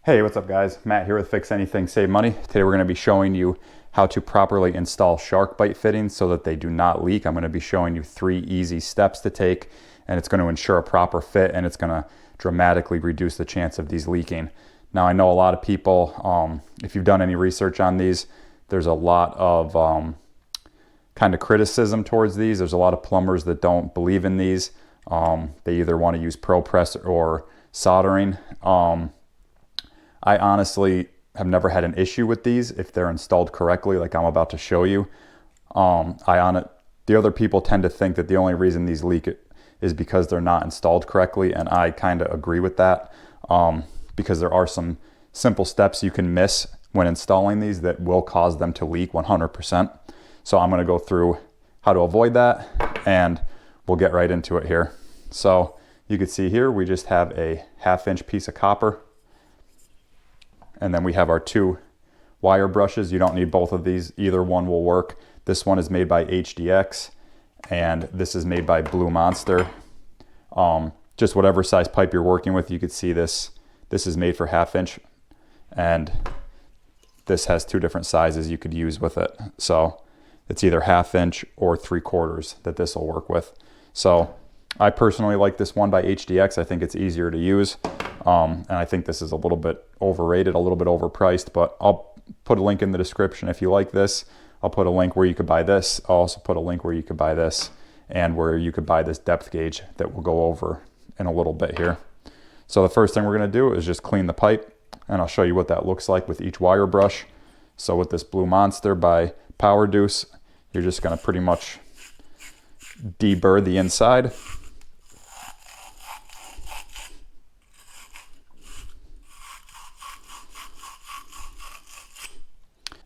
Hey, what's up guys? Matt here with Fix Anything Save Money. Today we're going to be showing you how to properly install SharkBite fittings so that they do not leak. I'm going to be showing you 3 easy steps to take, and it's going to ensure a proper fit, and it's going to dramatically reduce the chance of these leaking. Now I know a lot of people, if you've done any research on these, there's a lot of kind of criticism towards these. There's a lot of plumbers that don't believe in these. They either want to use ProPress or soldering. I honestly have never had an issue with these if they're installed correctly, like I'm about to show you. The other people tend to think that the only reason these leak is because they're not installed correctly, and I kind of agree with that, because there are some simple steps you can miss when installing these that will cause them to leak 100%. So I'm going to go through how to avoid that, and we'll get right into it here. So you can see here we just have a 1/2 inch piece of copper. And then we have our 2 wire brushes. You don't need both of these. Either one will work. This one is made by HDX, and this is made by Blue Monster. Just whatever size pipe you're working with, you could see this. This is made for 1/2 inch, and this has 2 different sizes you could use with it. So it's either 1/2 inch or 3/4 that this will work with. So I personally like this one by HDX. I think it's easier to use. And I think this is a little bit overrated, a little bit overpriced, but I'll put a link in the description if you like this. I'll put a link where you could buy this. I'll also put a link where you could buy this and where you could buy this depth gauge that we'll go over in a little bit here. So the first thing we're going to do is just clean the pipe, and I'll show you what that looks like with each wire brush. So with this Blue Monster by Power Deuce, you're just going to pretty much deburr the inside.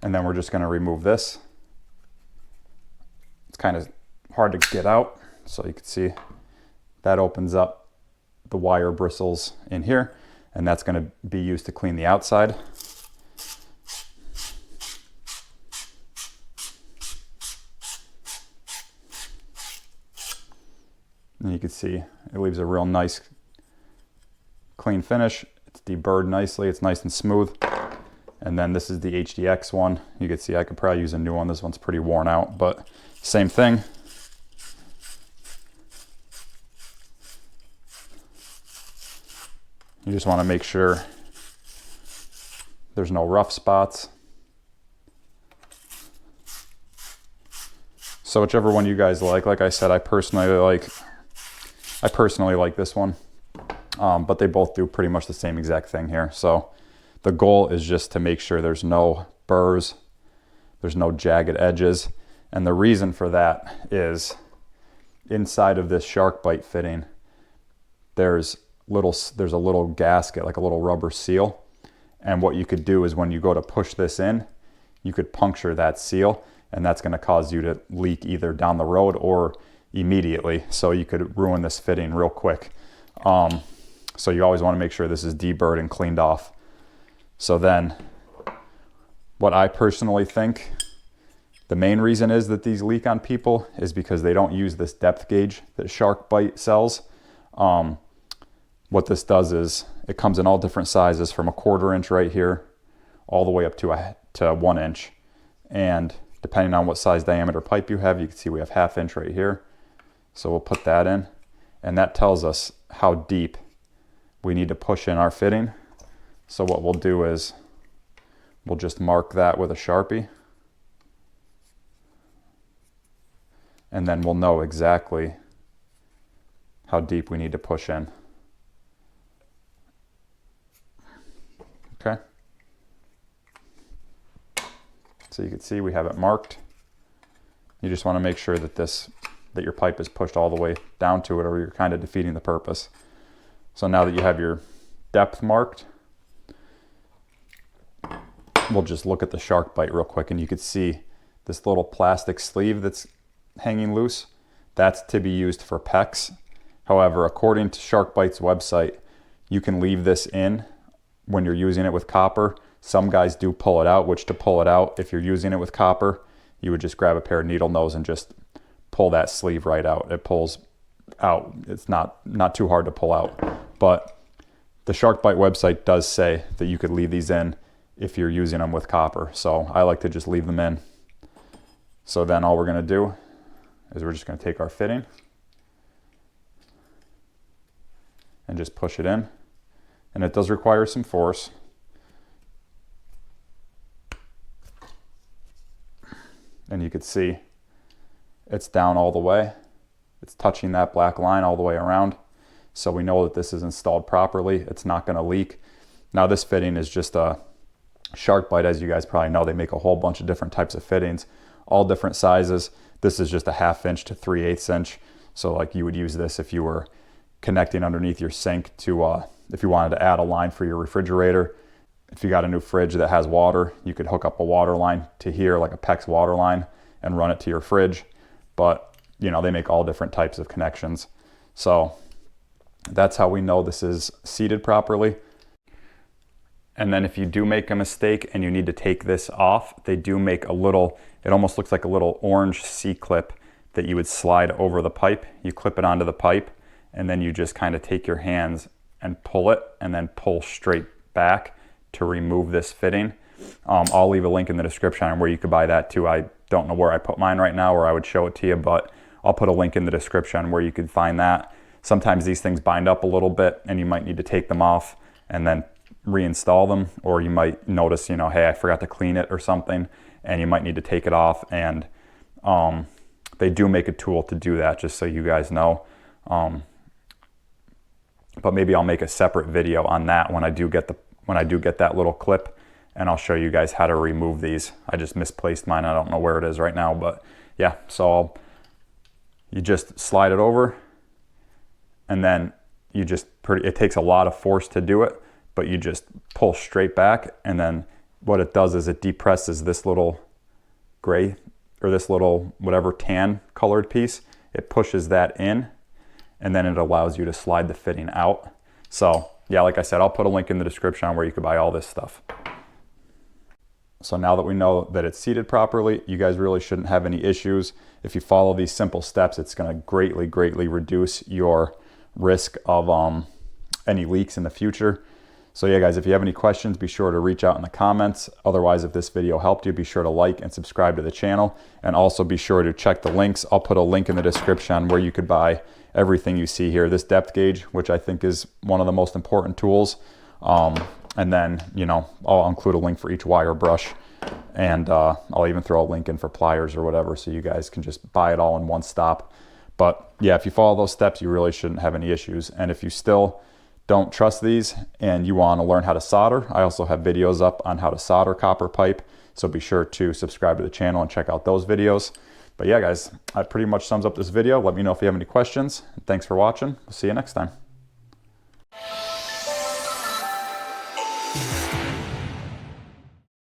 And then we're just going to remove this. It's kind of hard to get out, so you can see that opens up the wire bristles in here, and that's going to be used to clean the outside. And you can see it leaves a real nice clean finish. It's deburred nicely, it's nice and smooth. And then this is the HDX one. You can see I could probably use a new one. This one's pretty worn out, but same thing. You just want to make sure there's no rough spots. So whichever one you guys like I said, I personally like this one, but they both do pretty much the same exact thing here. So the goal is just to make sure there's no burrs, there's no jagged edges. And the reason for that is inside of this SharkBite fitting, there's a little gasket, like a little rubber seal. And what you could do is when you go to push this in, you could puncture that seal, and that's going to cause you to leak either down the road or immediately. So you could ruin this fitting real quick. So you always want to make sure this is deburred and cleaned off. So then what I personally think the main reason is that these leak on people is because they don't use this depth gauge that SharkBite sells. What this does is it comes in all different sizes from 1/4 inch right here all the way up to 1 inch. And depending on what size diameter pipe you have, you can see we have 1/2 inch right here. So we'll put that in, and that tells us how deep we need to push in our fitting. So what we'll do is we'll just mark that with a Sharpie, and then we'll know exactly how deep we need to push in. Okay. So you can see we have it marked. You just want to make sure that your pipe is pushed all the way down to it, or you're kind of defeating the purpose. So now that you have your depth marked, we'll just look at the SharkBite real quick, and you can see this little plastic sleeve that's hanging loose. That's to be used for PEX. However, according to SharkBite's website, you can leave this in when you're using it with copper. Some guys do pull it out, which to pull it out, if you're using it with copper, you would just grab a pair of needle nose and just pull that sleeve right out. It pulls out. It's not too hard to pull out. But the SharkBite website does say that you could leave these in if you're using them with copper. So I like to just leave them in. So then all we're going to do is we're just going to take our fitting and just push it in. And it does require some force. And you can see it's down all the way. It's touching that black line all the way around. So we know that this is installed properly. It's not going to leak. Now this fitting is just a SharkBite. As you guys probably know, they make a whole bunch of different types of fittings, all different sizes. This is just a 1/2 inch to 3/8 inch. So like you would use this if you were connecting underneath your sink to, if you wanted to add a line for your refrigerator. If you got a new fridge that has water, you could hook up a water line to here, like a PEX water line, and run it to your fridge. But you know, they make all different types of connections. So that's how we know this is seated properly. And then if you do make a mistake and you need to take this off, they do make a little, it almost looks like a little orange C-clip that you would slide over the pipe. You clip it onto the pipe, and then you just kind of take your hands and pull it, and then pull straight back to remove this fitting. I'll leave a link in the description on where you could buy that too. I don't know where I put mine right now, or I would show it to you, but I'll put a link in the description where you could find that. Sometimes these things bind up a little bit and you might need to take them off and then reinstall them, or you might notice, you know, hey, I forgot to clean it or something, and you might need to take it off. And they do make a tool to do that, just so you guys know. But maybe I'll make a separate video on that when I do get that little clip, and I'll show you guys how to remove these. I just misplaced mine. I don't know where it is right now, but yeah. So you just slide it over, and then you just it takes a lot of force to do it, but you just pull straight back, and then what it does is it depresses this little gray, or this little whatever tan colored piece. It pushes that in, and then it allows you to slide the fitting out. So yeah, like I said, I'll put a link in the description on where you could buy all this stuff. So now that we know that it's seated properly, you guys really shouldn't have any issues. If you follow these simple steps, it's going to greatly reduce your risk of any leaks in the future. So yeah, guys, if you have any questions, be sure to reach out in the comments. Otherwise, if this video helped you, be sure to like and subscribe to the channel, and also be sure to check the links. I'll put a link in the description where you could buy everything you see here. This depth gauge, which I think is one of the most important tools. And then, you know, I'll include a link for each wire brush, and I'll even throw a link in for pliers or whatever, so you guys can just buy it all in one stop. But yeah, if you follow those steps, you really shouldn't have any issues. And if you still don't trust these and you want to learn how to solder, I also have videos up on how to solder copper pipe. So be sure to subscribe to the channel and check out those videos. But yeah, guys, that pretty much sums up this video. Let me know if you have any questions. Thanks for watching. We'll see you next time.